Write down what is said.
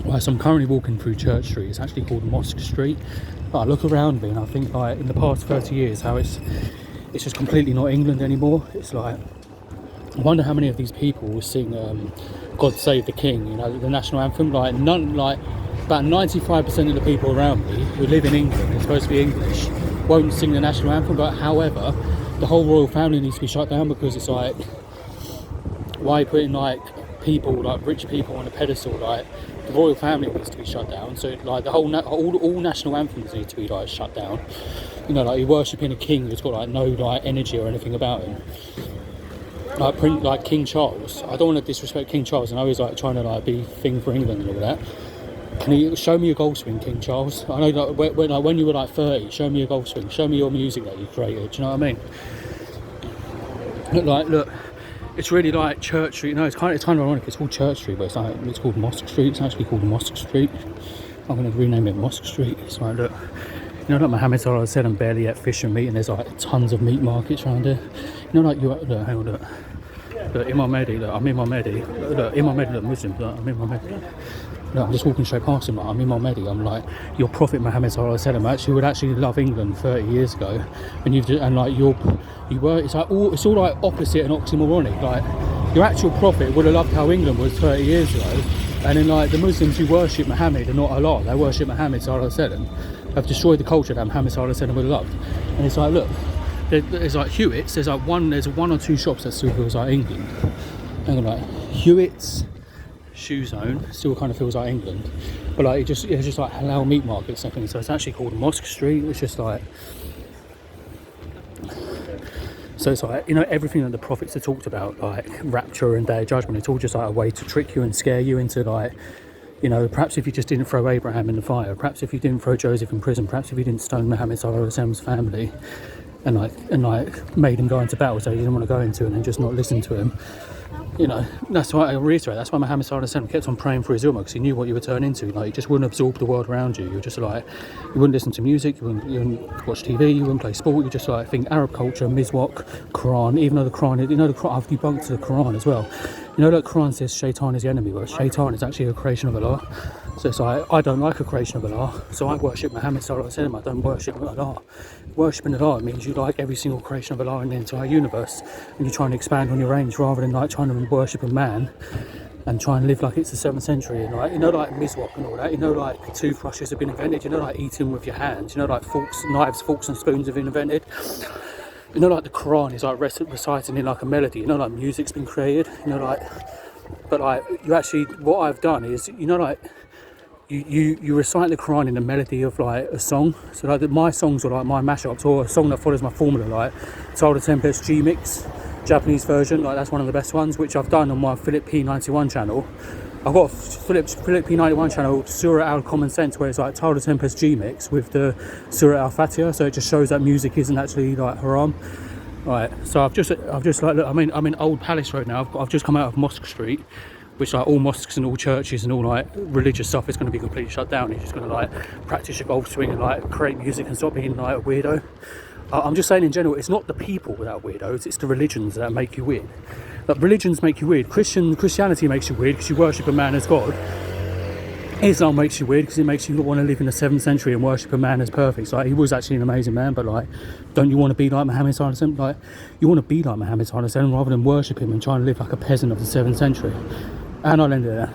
Right, so I'm currently walking through Church Street. It's actually called Mosque Street. But I look around me and I think, like, in the past 30 years, how it's just completely not England anymore. It's like, I wonder how many of these people will sing God Save the King, you know, the national anthem. Like, about 95% of the people around me who live in England, they're supposed to be English, won't sing the national anthem. But however, the whole royal family needs to be shut down, because it's like, why are you putting like people, like rich people, on a pedestal? Like, the royal family needs to be shut down. So like the whole all national anthems need to be like shut down. You know, like you're worshipping a king who's got like no like energy or anything about him. Like King Charles. I don't want to disrespect King Charles. I know he's like trying to like be thing for England and all that. Can you show me your golf swing, King Charles? I know like when you were like 30, show me your golf swing. Show me your music that you created. Do you know what I mean? Look. It's really like Church Street. No, it's kind of ironic. It's called Church Street, but it's called Mosque Street. It's actually called Mosque Street. I'm going to rename it Mosque Street. It's like, look, you know, like Mohammed Salah said, and barely ate fish and meat, and there's like tons of meat markets around here. You know, like look, hang on, look, Imam Mahdi, look, I'm Imam Mahdi. Look, Imam Mahdi, look, Muslim, look, I'm Imam Mahdi. No, I'm just walking straight past him, like, I'm Imam Mahdi. I'm like, your prophet Muhammad Sallallahu Alaihi Wasallam actually would actually love England 30 years ago, and it's all like opposite and oxymoronic. Like, your actual prophet would have loved how England was 30 years ago, and then like the Muslims who worship Muhammad and not Allah, they worship Muhammad Sallallahu Alaihi Wasallam, have destroyed the culture that Muhammad Sallallahu Alaihi Wasallam would have loved. And it's like, look, there's like Hewitt's, there's one or two shops that still feels like England. Hang on, like Hewitt's Shoe Zone still kind of feels like England, but like it's just like halal meat markets and things. So it's actually called Mosque Street. It's just like, so it's like, you know, everything that the prophets have talked about, like rapture and day of judgment, it's all just like a way to trick you and scare you into, like, you know, perhaps if you just didn't throw Abraham in the fire, perhaps if you didn't throw Joseph in prison, perhaps if you didn't stone Muhammad Sallallahu Alaihi Wasallam's family and made him go into battle so you didn't want to go into it and just not listen to him. You know, that's why I reiterate, that's why Muhammad Sallallahu Alaihi Wasallam kept on praying for his ummah, because he knew what you would turn into. Like, you just wouldn't absorb the world around you. You're just like, you wouldn't listen to music, you wouldn't watch TV, you wouldn't play sport. You just like think Arab culture, Mizwak, Quran. Even though the Quran, you know, the Quran, I've debunked the Quran as well. You know that Quran says Shaitan is the enemy, but Shaitan is actually a creation of Allah. So it's like, I don't like a creation of Allah, so I worship Muhammad Sallallahu Alaihi Wasallam. I don't worship Allah. Worshipping Allah means you like every single creation of Allah in the entire universe, and you're trying to expand on your range rather than like trying to worship a man and try and live like it's the 7th century. And like, you know, like Mizwak and all that, you know, like toothbrushes have been invented, you know, like eating with your hands, you know, like knives, forks and spoons have been invented. You know, like the Quran is like reciting in like a melody, you know, like music's been created, you know, like, but like you actually, what I've done is, you know, like you recite the Quran in the melody of like a song. So like my songs are like my mashups, or a song that follows my formula, like Total Tempest G Mix, Japanese version, like that's one of the best ones, which I've done on my Philip P91 channel. I've got a Philip P91 channel, Surah Al Common Sense, where it's like Total Tempest G Mix with the Surah Al Fatiha, so it just shows that music isn't actually like haram. Right, so I've just like, look, I'm in Old Palace Road now. I've just come out of Mosque Street, which like all mosques and all churches and all like religious stuff is going to be completely shut down. You're just going to like practice your golf swing and like create music and stop being like a weirdo. I'm just saying in general, it's not the people that are weirdos, it's the religions that make you weird. Like, religions make you weird. Christianity makes you weird because you worship a man as God. Islam makes you weird because it makes you want to live in the 7th century and worship a man as perfect. So, like, he was actually an amazing man, but like, don't you want to be like Muhammad Sallallahu Alaihi Wasallam? Like, you want to be like Muhammad Sallallahu Alaihi Wasallam rather than worship him and try and live like a peasant of the 7th century. And I'll end it there.